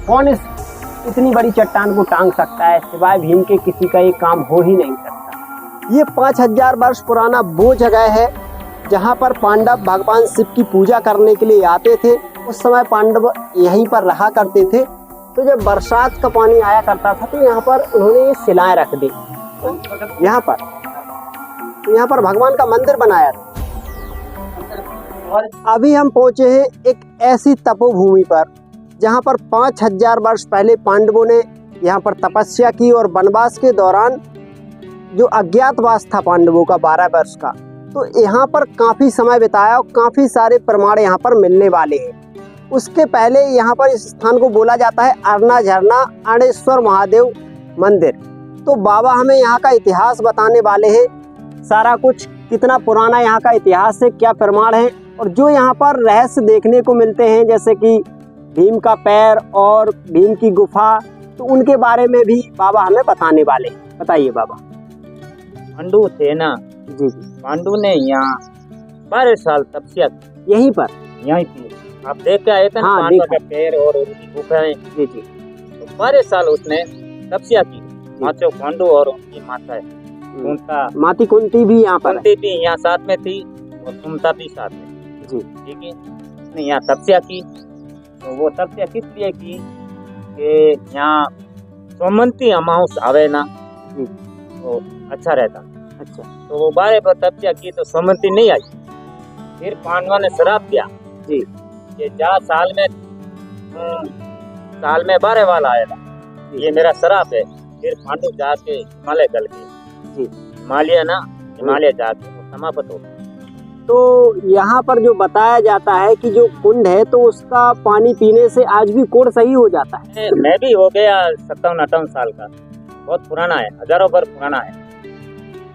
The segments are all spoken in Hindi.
कौन इतनी बड़ी चट्टान को टांग सकता है? सिवाय भीम के किसी का ये काम हो ही नहीं सकता। ये 5000 वर्ष पुराना वो जगह है जहाँ पर पांडव भगवान शिव की पूजा करने के लिए आते थे। उस समय पांडव यहीं पर रहा करते थे। तो जब बरसात का पानी आया करता था तो यहाँ पर उन्होंने ये शिलाएं रख दी यहाँ पर। तो यहाँ पर भगवान का मंदिर बनाया था। अभी हम पहुंचे हैं एक ऐसी तपोभूमि पर जहाँ पर 5000 वर्ष पहले पांडवों ने यहाँ पर तपस्या की और वनवास के दौरान जो अज्ञातवास था पांडवों का 12 वर्ष का, तो यहाँ पर काफ़ी समय बिताया और काफ़ी सारे प्रमाण यहाँ पर मिलने वाले हैं। उसके पहले यहाँ पर इस स्थान को बोला जाता है अरना झरना अरणेश्वर महादेव मंदिर। तो बाबा हमें यहाँ का इतिहास बताने वाले हैं, सारा कुछ कितना पुराना यहाँ का इतिहास है, क्या प्रमाण है और जो यहाँ पर रहस्य देखने को मिलते हैं जैसे कि भीम का पैर और भीम की गुफा, तो उनके बारे में भी बाबा हमें बताने वाले हैं। बताइए बाबा। पांडु थे ना जी जी। पांडु ने यहाँ 12 साल तपस्या की यहीं पर यहीं की। आप देख के आए थे ना हाँ, पांडव का पैर और उनकी गुफाएं। जी जी। तो 12 साल उसने तपस्या की। माचो पांडु और उनकी माता है कुंता, माती कुंती भी यहाँ पर कुंती भी यहाँ साथ में थी और कुंता भी साथ में। जी। ठीक है, उसने यहाँ तपस्या की। तो वो तपस्या किस लिए की कि यहाँ सोमवंती अमावस आवे ना तो अच्छा रहता। अच्छा। तो वो 12 पर तपस्या की तो सोमवंती नहीं आई। फिर पांडवों ने श्राप दिया जी कि जा साल में 12 वाला आएगा, ये मेरा श्राप है। फिर पांडु जाके हिमालय चल गए। जी। हिमालय जाके वो समाप्त हो गया। तो यहाँ पर जो बताया जाता है कि जो कुंड है तो उसका पानी पीने से आज भी कोढ़ सही हो जाता है। मैं भी हो गया 57-58 साल का, बहुत पुराना है, हजारों वर्ष पुराना है।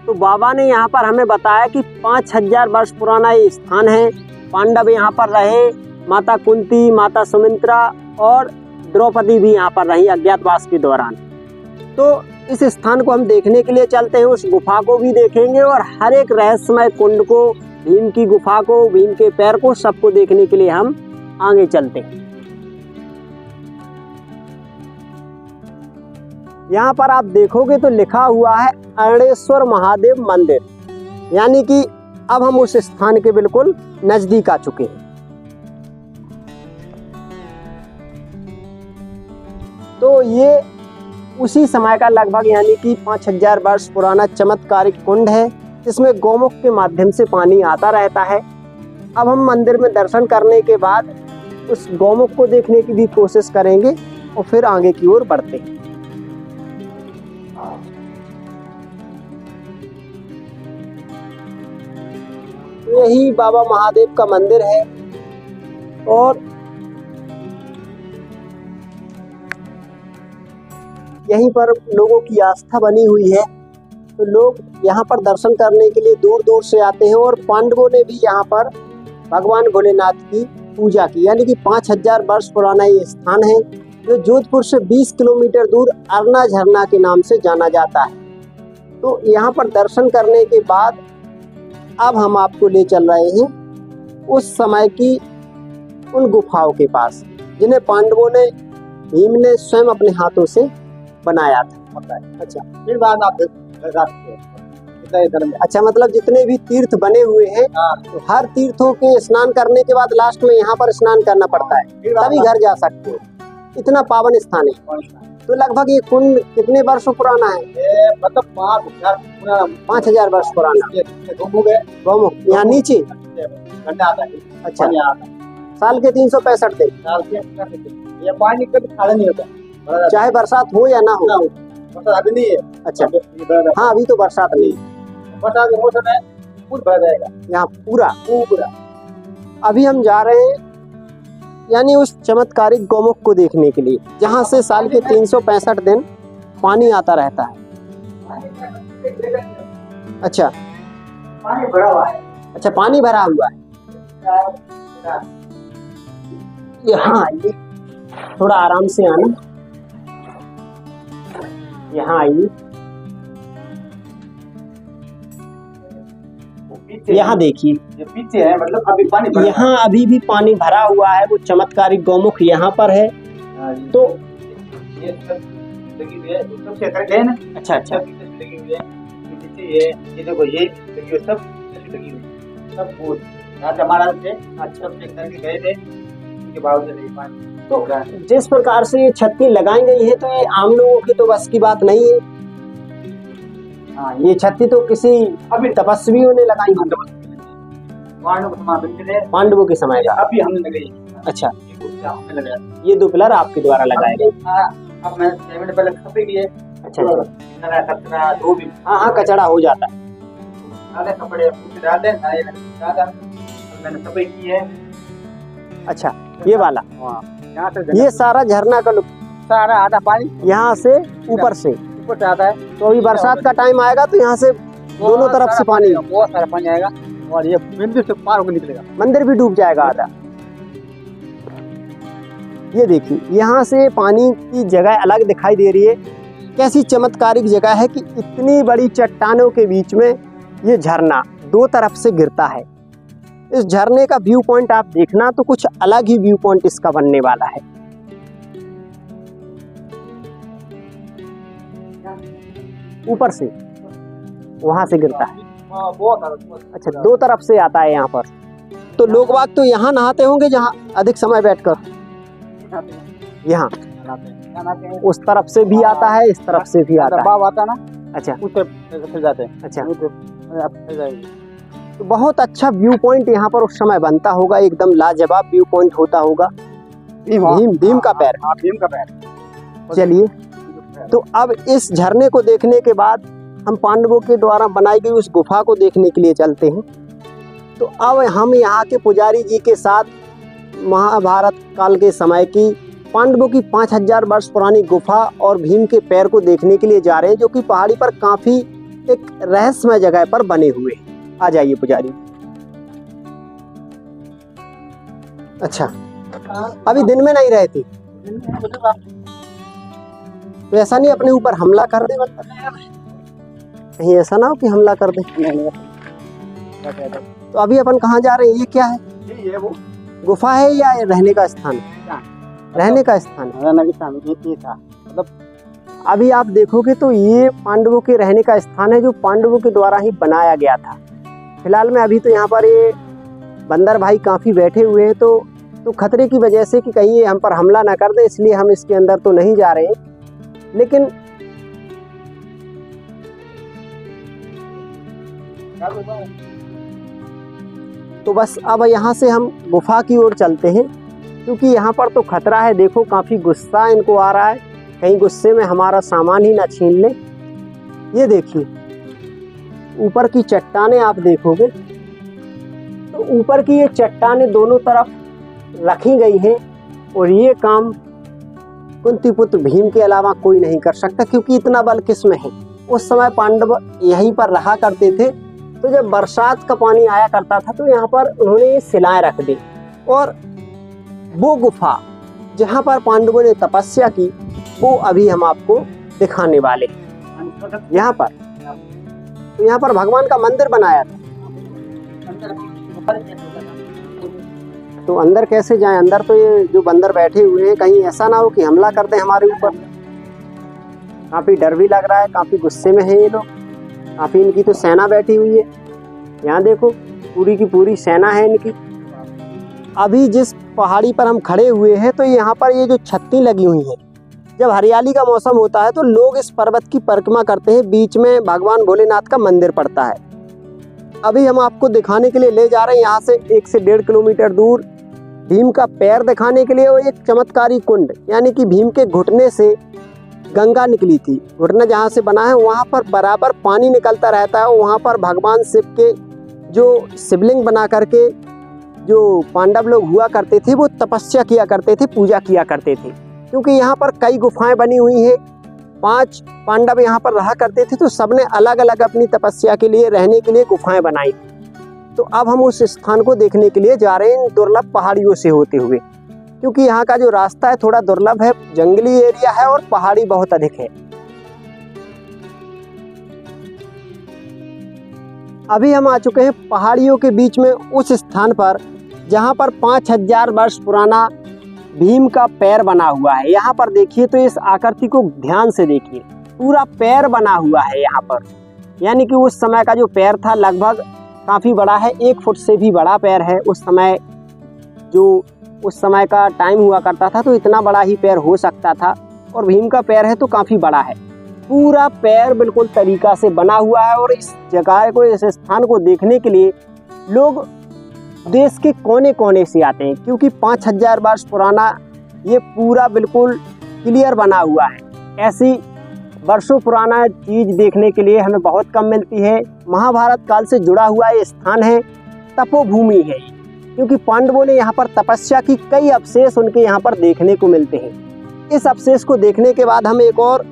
तो बाबा ने यहाँ पर हमें बताया कि 5000 वर्ष पुराना ये स्थान है। पांडव यहाँ पर रहे, माता कुंती, माता सुमित्रा और द्रौपदी भी यहाँ पर रही अज्ञातवास के दौरान। तो इस स्थान को हम देखने के लिए चलते हैं, उस गुफा को भी देखेंगे और हर एक रहस्यमय कुंड को, भीम की गुफा को, भीम के पैर को, सबको देखने के लिए हम आगे चलते हैं। यहाँ पर आप देखोगे तो लिखा हुआ है अरणेश्वर महादेव मंदिर, यानी कि अब हम उस स्थान के बिल्कुल नजदीक आ चुके हैं। तो ये उसी समय का लगभग यानी कि 5000 वर्ष पुराना चमत्कारिक कुंड है जिसमें गौमुख के माध्यम से पानी आता रहता है। अब हम मंदिर में दर्शन करने के बाद उस गौमुख को देखने की भी कोशिश करेंगे और फिर आगे की ओर बढ़ते हैं। यही बाबा महादेव का मंदिर है और यहीं पर लोगों की आस्था बनी हुई है। तो लोग यहाँ पर दर्शन करने के लिए दूर दूर से आते हैं और पांडवों ने भी यहाँ पर भगवान भोलेनाथ की पूजा की, यानी कि 5000 वर्ष पुराना ये स्थान है जो जोधपुर से 20 किलोमीटर दूर अरना झरना के नाम से जाना जाता है। तो यहाँ पर दर्शन करने के बाद अब हम आपको ले चल रहे हैं उस समय की उन गुफाओं के पास जिन्हें पांडवों ने, भीम ने स्वयं अपने हाथों से बनाया था। अच्छा, फिर बाद आप अच्छा, मतलब जितने भी तीर्थ बने हुए हैं तो हर तीर्थों के स्नान करने के बाद लास्ट में यहाँ पर स्नान करना पड़ता है, तभी घर जा सकते हो। इतना पावन स्थान है। तो लगभग ये कुंड कितने वर्षों पुराना है? मतलब 5000 वर्ष पुराना। गौमुख यहाँ नीचे अच्छा, साल के 365 दिन ये पानी कभी खाली नहीं होता, चाहे बरसात हो या ना हो। बरसात अभी नहीं है। अच्छा, हाँ अभी तो बरसात नहीं, बरसात का मौसम है, फुल भर जाएगा यहाँ पूरा। पूरा। अभी हम जा रहे हैं यानी उस चमत्कारिक गौमुख को देखने के लिए जहाँ से साल के 365 दिन पानी आता रहता है। अच्छा, पानी भरा हुआ है। अच्छा, पानी भरा हुआ है। यहाँ आइए, थोड़ा आराम से आना। यहाँ आइए, यहाँ देखिए, ये पीछे है, मतलब अभी पानी भरा, यहाँ अभी भी पानी भरा हुआ है। वो चमत्कारिक गौमुख यहाँ पर है तो ये सब लगी हुई है, सब से करके है ना। अच्छा अच्छा, सब तस्वीर लगी हुई है, ये देखो ये लगी हुई, सब तस्वीर लगी हुई है, सब फूल राजा महाराज थे, सब से करके गए थे, उनके बावजूद नहीं पानी। तो जिस प्रकार से ये छत्ती लगाई गई है तो ये आम लोगों की तो बस की बात नहीं है। हाँ, ये छत्ती तो किसी अभी तपस्वियों ने लगाई है, वाणों को समापन के पांडवों के समय का। अभी हमने लगाई। अच्छा, ये गुप्ता हमने लगाया। ये दो पिलर आपके द्वारा लगाए गए। हाँ, अब मैं 6 मिनट पहले खपे किए। अच्छा अच्छा, कचरा दो भी हाँ हाँ, कचड़ा हो जाता है। डाले कपड़े पूरे डाले, नए डाला, मैंने सफाई की है। अच्छा, ये वाला, यहाँ से ये सारा झरना का सारा आधा पानी यहाँ से ऊपर से। ऊपर से आता है, तो अभी बरसात का टाइम आएगा तो यहाँ से दोनों तरफ से पानी, बहुत सारा पानी आएगा और ये मंदिर से पार होकर निकलेगा। मंदिर भी डूब जाएगा आधा। ये देखिए, यहाँ से पानी की जगह अलग दिखाई दे रही है। कैसी चमत्कारिक जगह है कि इतनी बड़ी चट्टानों के बीच में ये झरना दो तरफ से गिरता है। इस झरने का व्यू पॉइंट आप देखना तो कुछ अलग ही व्यू पॉइंट इसका बनने वाला है। ऊपर से वहां से गिरता है। बहुत अच्छा, दो तरफ से आता है यहाँ पर। तो लोग बाग तो यहाँ नहाते होंगे जहाँ अधिक समय बैठकर, यहाँ उस तरफ से भी आता है, इस तरफ से भी आता है। बाब आता ना, अच्छा उसे फिर जाते हैं। अच्छा, आप फिर जाएंगे। तो बहुत अच्छा व्यू पॉइंट यहाँ पर उस समय बनता होगा, एकदम लाजवाब व्यू पॉइंट होता होगा। भीम का पैर। हाँ, भीम का पैर। चलिए, तो अब इस झरने को देखने के बाद हम पांडवों के द्वारा बनाई गई उस गुफा को देखने के लिए चलते हैं। तो अब हम यहाँ के पुजारी जी के साथ महाभारत काल के समय की पांडवों की 5000 वर्ष पुरानी गुफा और भीम के पैर को देखने के लिए जा रहे हैं, जो कि पहाड़ी पर काफी एक रहस्यमय जगह पर बने हुए हैं। आ जाइए पुजारी। अच्छा, अभी दिन में नहीं रहे थे तो ऐसा नहीं अपने ऊपर हमला कर दे, कहीं ऐसा ना हो कि हमला कर दे। तो अभी अपन कहाँ जा रहे हैं? ये क्या है? ये वो गुफा है या रहने का स्थान? रहने का स्थान है। ये था, मतलब अभी आप देखोगे तो ये पांडवों के रहने का स्थान है, जो पांडवों के द्वारा ही बनाया गया था। फिलहाल में अभी तो यहाँ पर ये बंदर भाई काफी बैठे हुए हैं, तो खतरे की वजह से कि कहीं ये हम पर हमला ना कर दे, इसलिए हम इसके अंदर तो नहीं जा रहे हैं। लेकिन तो बस अब यहाँ से हम गुफा की ओर चलते हैं, क्योंकि यहाँ पर तो खतरा है। देखो, काफी गुस्सा इनको आ रहा है, कहीं गुस्से में हमारा सामान ही ना छीन ले। ये देखिए, ऊपर की चट्टानें आप देखोगे तो ऊपर की ये चट्टानें दोनों तरफ रखी गई हैं, और ये काम कुंतीपुत्र भीम के अलावा कोई नहीं कर सकता, क्योंकि इतना बल किसमें है। उस समय पांडव यहीं पर रहा करते थे, तो जब बरसात का पानी आया करता था तो यहाँ पर उन्होंने ये शिलाएं रख दी, और वो गुफा जहाँ पर पांडवों ने तपस्या की वो अभी हम आपको दिखाने वाले हैं। यहाँ पर तो यहाँ पर भगवान का मंदिर बनाया था। तो अंदर कैसे जाएं? अंदर तो ये जो बंदर बैठे हुए हैं, कहीं ऐसा ना हो कि हमला कर दें हमारे ऊपर। काफी डर भी लग रहा है, काफी गुस्से में है ये लोग, काफी इनकी तो सेना बैठी हुई है। यहाँ देखो, पूरी की पूरी सेना है इनकी। अभी जिस पहाड़ी पर हम खड़े हुए हैं तो यहाँ पर ये जो छत्ती लगी हुई है, जब हरियाली का मौसम होता है तो लोग इस पर्वत की परिक्रमा करते हैं। बीच में भगवान भोलेनाथ का मंदिर पड़ता है। अभी हम आपको दिखाने के लिए ले जा रहे हैं यहाँ से 1 से 1.5 किलोमीटर दूर भीम का पैर दिखाने के लिए। वो एक चमत्कारी कुंड, यानी कि भीम के घुटने से गंगा निकली थी। घुटना जहाँ से बना है वहाँ पर बराबर पानी निकलता रहता है। वहाँ पर भगवान शिव के जो शिवलिंग बना करके जो पांडव लोग हुआ करते थे वो तपस्या किया करते थे, पूजा किया करते थे। क्योंकि यहाँ पर कई गुफाएं बनी हुई हैं, 5 पांडव यहाँ पर रहा करते थे, तो सबने अलग अलग अपनी तपस्या के लिए, रहने के लिए गुफाएं बनाई। तो अब हम उस स्थान को देखने के लिए जा रहे हैं, दुर्लभ पहाड़ियों से होते हुए, क्योंकि यहाँ का जो रास्ता है थोड़ा दुर्लभ है, जंगली एरिया है और पहाड़ी बहुत अधिक है। अभी हम आ चुके हैं पहाड़ियों के बीच में, उस स्थान पर जहाँ पर 5000 वर्ष पुराना भीम का पैर बना हुआ है। यहाँ पर देखिए तो इस आकृति को ध्यान से देखिए, पूरा पैर बना हुआ है यहाँ पर, यानी कि उस समय का जो पैर था लगभग काफ़ी बड़ा है, 1 फुट से भी बड़ा पैर है। उस समय का टाइम हुआ करता था तो इतना बड़ा ही पैर हो सकता था, और भीम का पैर है तो काफ़ी बड़ा है। पूरा पैर बिल्कुल तरीका से बना हुआ है, और इस जगह को, इस स्थान को देखने के लिए लोग देश के कोने कोने से आते हैं, क्योंकि 5000 वर्ष पुराना ये पूरा बिल्कुल क्लियर बना हुआ है। ऐसी वर्षों पुराना चीज देखने के लिए हमें बहुत कम मिलती है। महाभारत काल से जुड़ा हुआ ये स्थान है, तपोभूमि है, क्योंकि पांडवों ने यहाँ पर तपस्या की, कई अवशेष उनके यहाँ पर देखने को मिलते हैं। इस अवशेष को देखने के बाद हम एक और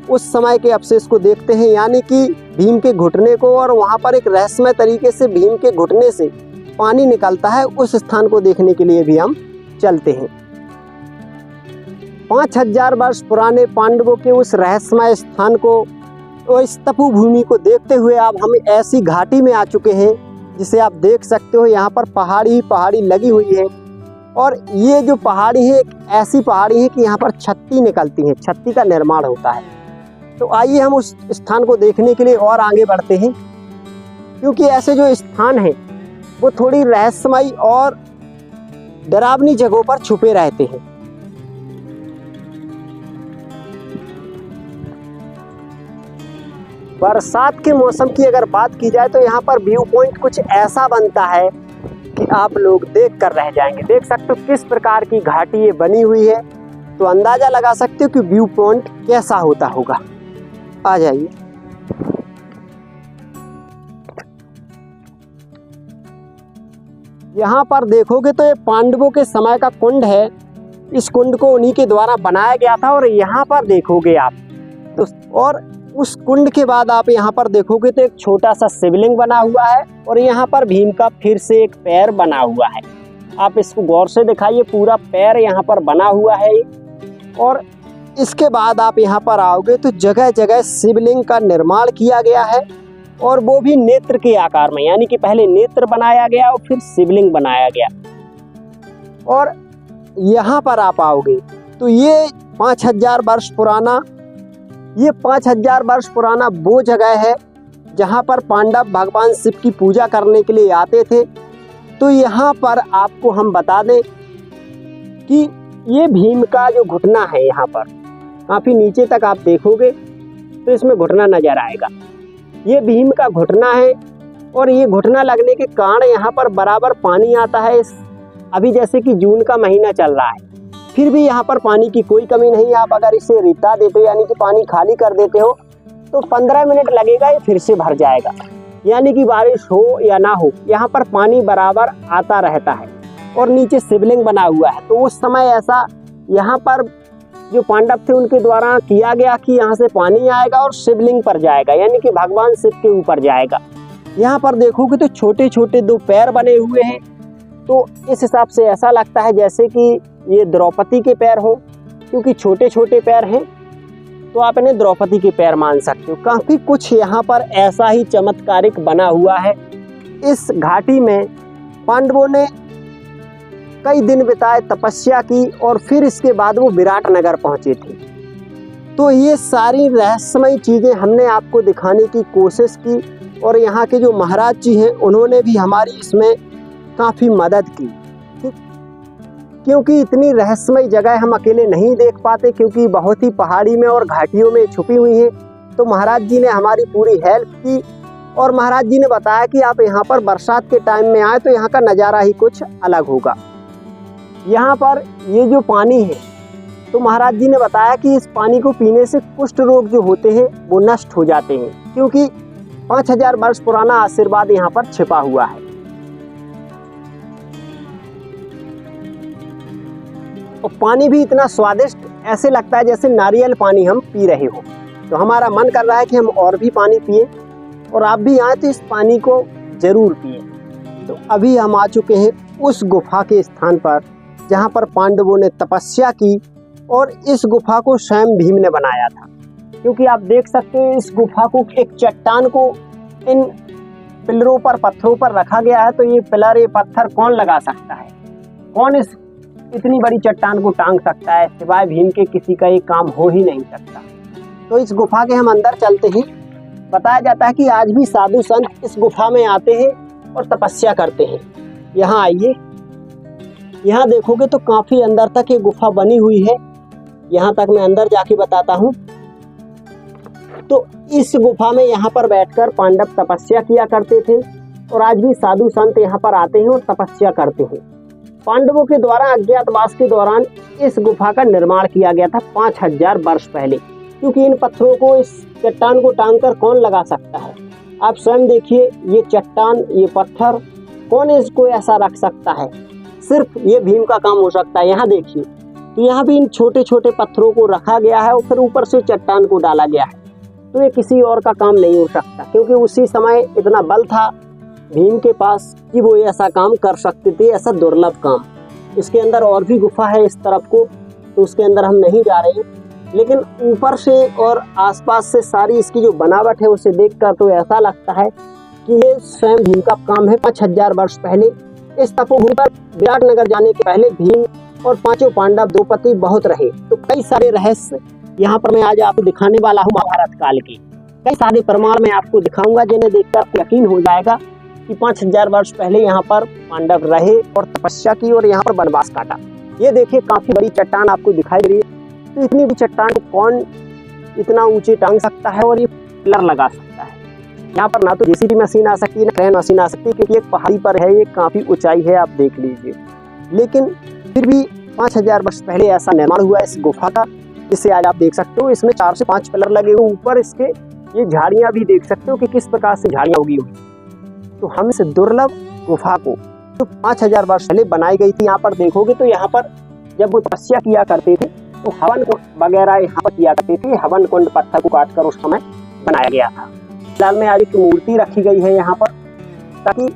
उस समय के अवशेष को देखते हैं, यानी कि भीम के घुटने को, और वहाँ पर एक रहस्यमय तरीके से भीम के घुटने से पानी निकलता है। उस स्थान को देखने के लिए भी हम चलते हैं। 5000 वर्ष पुराने पांडवों के उस रहस्यमय स्थान को और इस तपोभूमि को देखते हुए अब हम ऐसी घाटी में आ चुके हैं जिसे आप देख सकते हो। यहाँ पर पहाड़ी ही पहाड़ी लगी हुई है, और ये जो पहाड़ी है एक ऐसी पहाड़ी है कि यहाँ पर छत्ती निकलती है, छत्ती का निर्माण होता है। तो आइए हम उस स्थान को देखने के लिए और आगे बढ़ते हैं, क्योंकि ऐसे जो स्थान हैं वो थोड़ी रहस्यमयी और डरावनी जगहों पर छुपे रहते हैं। बरसात के मौसम की अगर बात की जाए तो यहाँ पर व्यू पॉइंट कुछ ऐसा बनता है कि आप लोग देख कर रह जाएंगे। देख सकते हो किस प्रकार की घाटी ये बनी हुई है, तो अंदाजा लगा सकते हो कि व्यू पॉइंट कैसा होता होगा। आ जाइए। यहाँ पर देखोगे तो ये पांडवों के समय का कुंड है। इस कुंड को उन्हीं के द्वारा बनाया गया था, और यहाँ पर देखोगे आप तो, और उस कुंड के बाद आप यहाँ पर देखोगे तो एक छोटा सा शिवलिंग बना हुआ है, और यहाँ पर भीम का फिर से एक पैर बना हुआ है। आप इसको गौर से दिखाइए, पूरा पैर यहाँ पर बना हुआ है। और इसके बाद आप यहाँ पर आओगे तो जगह जगह शिवलिंग का निर्माण किया गया है, और वो भी नेत्र के आकार में, यानी कि पहले नेत्र बनाया गया और फिर शिवलिंग बनाया गया। और यहाँ पर आप आओगे तो ये 5000 वर्ष पुराना, ये 5000 वर्ष पुराना वो जगह है जहाँ पर पांडव भगवान शिव की पूजा करने के लिए आते थे। तो यहाँ पर आपको हम बता दें कि ये भीम का जो घुटना है, यहाँ पर काफ़ी नीचे तक आप देखोगे तो इसमें घुटना नजर आएगा। ये भीम का घुटना है, और ये घुटना लगने के कारण यहाँ पर बराबर पानी आता है। अभी जैसे कि जून का महीना चल रहा है, फिर भी यहाँ पर पानी की कोई कमी नहीं है। आप अगर इसे रिता देते हो, यानी कि पानी खाली कर देते हो, तो 15 मिनट लगेगा, ये फिर से भर जाएगा। यानी कि बारिश हो या ना हो, यहाँ पर पानी बराबर आता रहता है। और नीचे शिवलिंग बना हुआ है, तो उस समय ऐसा यहाँ पर जो पांडव थे उनके द्वारा किया गया कि यहाँ से पानी आएगा और शिवलिंग पर जाएगा, यानी कि भगवान शिव के ऊपर जाएगा। यहाँ पर देखोगे तो छोटे छोटे 2 पैर बने हुए हैं, तो इस हिसाब से ऐसा लगता है जैसे कि ये द्रौपदी के पैर हो, क्योंकि छोटे छोटे पैर हैं, तो आप इन्हें द्रौपदी के पैर मान सकते हो। काफ़ी कुछ यहाँ पर ऐसा ही चमत्कारिक बना हुआ है। इस घाटी में पांडवों ने कई दिन बिताए, तपस्या की, और फिर इसके बाद वो विराटनगर पहुँचे थे। तो ये सारी रहस्यमय चीज़ें हमने आपको दिखाने की कोशिश की, और यहाँ के जो महाराज जी हैं उन्होंने भी हमारी इसमें काफ़ी मदद की, क्योंकि इतनी रहस्यमय जगह हम अकेले नहीं देख पाते, क्योंकि बहुत ही पहाड़ी में और घाटियों में छुपी हुई हैं। तो महाराज जी ने हमारी पूरी हेल्प की, और महाराज जी ने बताया कि आप यहाँ पर बरसात के टाइम में आए तो यहाँ का नज़ारा ही कुछ अलग होगा। यहाँ पर ये जो पानी है, तो महाराज जी ने बताया कि इस पानी को पीने से कुष्ठ रोग जो होते हैं वो नष्ट हो जाते हैं, क्योंकि 5000 वर्ष पुराना आशीर्वाद यहाँ पर छिपा हुआ है। और पानी भी इतना स्वादिष्ट, ऐसे लगता है जैसे नारियल पानी हम पी रहे हो। तो हमारा मन कर रहा है कि हम और भी पानी पिए, और आप भी आए तो इस पानी को जरूर पिए। तो अभी हम आ चुके हैं उस गुफा के स्थान पर जहाँ पर पांडवों ने तपस्या की, और इस गुफा को स्वयं भीम ने बनाया था। क्योंकि आप देख सकते हैं इस गुफा को, एक चट्टान को इन पिलरों पर, पत्थरों पर रखा गया है। तो ये पिलर, ये पत्थर कौन लगा सकता है, कौन इस इतनी बड़ी चट्टान को टांग सकता है, सिवाय भीम के किसी का ये काम हो ही नहीं सकता। तो इस गुफा के हम अंदर चलते हैं। बताया जाता है कि आज भी साधु संत इस गुफा में आते हैं और तपस्या करते हैं। यहाँ आइए, यहाँ देखोगे तो काफी अंदर तक ये गुफा बनी हुई है। यहाँ तक मैं अंदर जाके बताता हूँ। तो इस गुफा में यहाँ पर बैठकर पांडव तपस्या किया करते थे और आज भी साधु संत यहाँ पर आते हैं और तपस्या करते हैं। पांडवों के द्वारा अज्ञातवास के दौरान इस गुफा का निर्माण किया गया था 5000 वर्ष पहले, क्योंकि इन पत्थरों को, इस चट्टान को टांगकर कौन लगा सकता है। आप स्वयं देखिए, ये चट्टान, ये पत्थर, कौन इसको ऐसा रख सकता है। सिर्फ ये भीम का काम हो सकता है। यहाँ देखिए, तो यहाँ भी इन छोटे छोटे पत्थरों को रखा गया है और फिर ऊपर से चट्टान को डाला गया है। तो ये किसी और का काम नहीं हो सकता, क्योंकि उसी समय इतना बल था भीम के पास कि वो ऐसा काम कर सकते थे, ऐसा दुर्लभ काम। इसके अंदर और भी गुफा है इस तरफ को, तो उसके अंदर हम नहीं जा रहे हैं। लेकिन ऊपर से और आसपास से सारी इसकी जो बनावट है उसे देखकर तो ऐसा लगता है कि ये स्वयं भीम का काम है। 5000 वर्ष पहले इस तपोभूमि पर विराटनगर जाने के पहले भीम और 5 पांडव द्रौपदी बहुत रहे। तो कई सारे रहस्य यहाँ पर मैं आज आपको दिखाने वाला हूँ। महाभारत काल के कई सारे प्रमाण मैं आपको दिखाऊंगा, जिन्हें देखकर आपको यकीन हो जाएगा कि 5000 वर्ष पहले यहाँ पर पांडव रहे और तपस्या की और यहाँ पर वनवास काटा। ये देखिए, काफी बड़ी चट्टान आपको दिखाई दे रही है। तो इतनी बड़ी चट्टान को कौन इतना ऊंचे टांग सकता है और ये पिलर लगा सकता है। यहाँ पर ना तो जेसीबी मशीन आ सकती है, ना क्रेन मशीन आ सकती है, क्योंकि एक पहाड़ी पर है, ये काफी ऊंचाई है, आप देख लीजिए। लेकिन फिर भी 5000 वर्ष पहले ऐसा निर्माण हुआ इस गुफा का, जिसे आज आप देख सकते हो। इसमें 4 से 5 पिलर लगे हुए, ऊपर इसके ये झाड़ियां भी देख सकते हो कि किस प्रकार से झाड़ियां उगी हुई। तो हम इस दुर्लभ गुफा को जो 5000 वर्ष पहले बनाई गई थी, यहाँ पर देखोगे तो यहाँ पर जब वो तपस्या किया करते थे तो हवन वगैरह यहाँ पर किया करते थे। हवन कुंड पत्थर को काटकर उस समय बनाया गया था। फिलहाल में आज एक मूर्ति रखी गई है यहाँ पर, ताकि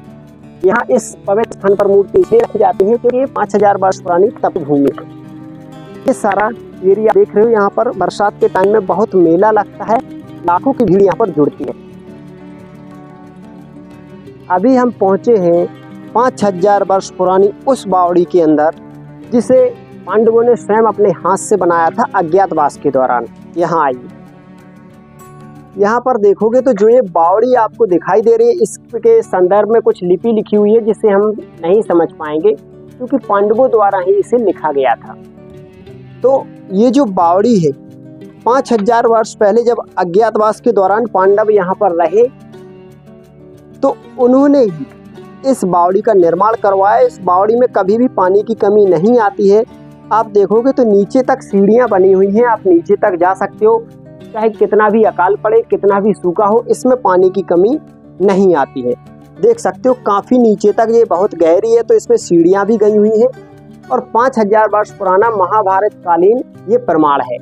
यहाँ इस पवित्र स्थान पर मूर्ति इसलिए रखी जाती है क्योंकि ये 5000 वर्ष पुरानी तपभूमि है। ये सारा एरिया देख रहे हो, यहाँ पर बरसात के टाइम में बहुत मेला लगता है, लाखों की भीड़ यहाँ पर जुड़ती है। अभी हम पहुंचे हैं 5000 वर्ष पुरानी उस बावड़ी के अंदर, जिसे पांडवों ने स्वयं अपने हाथ से बनाया था अज्ञातवास के दौरान। यहाँ आइए, यहाँ पर देखोगे तो जो ये बावड़ी आपको दिखाई दे रही है, इसके संदर्भ में कुछ लिपि लिखी हुई है जिसे हम नहीं समझ पाएंगे, क्योंकि पांडवों द्वारा ही इसे लिखा गया था। तो ये जो बावड़ी है, 5000 वर्ष पहले जब अज्ञातवास के दौरान पांडव यहाँ पर रहे, तो उन्होंने ही इस बावड़ी का निर्माण करवाया। इस बावड़ी में कभी भी पानी की कमी नहीं आती है। आप देखोगे तो नीचे तक सीढ़ियां बनी हुई हैं, आप नीचे तक जा सकते हो। चाहे कितना भी अकाल पड़े, कितना भी सूखा हो, इसमें पानी की कमी नहीं आती है। देख सकते हो काफी नीचे तक, ये बहुत गहरी है, तो इसमें सीढ़ियां भी गई हुई हैं। और 5000 वर्ष पुराना महाभारत कालीन ये प्रमाण है।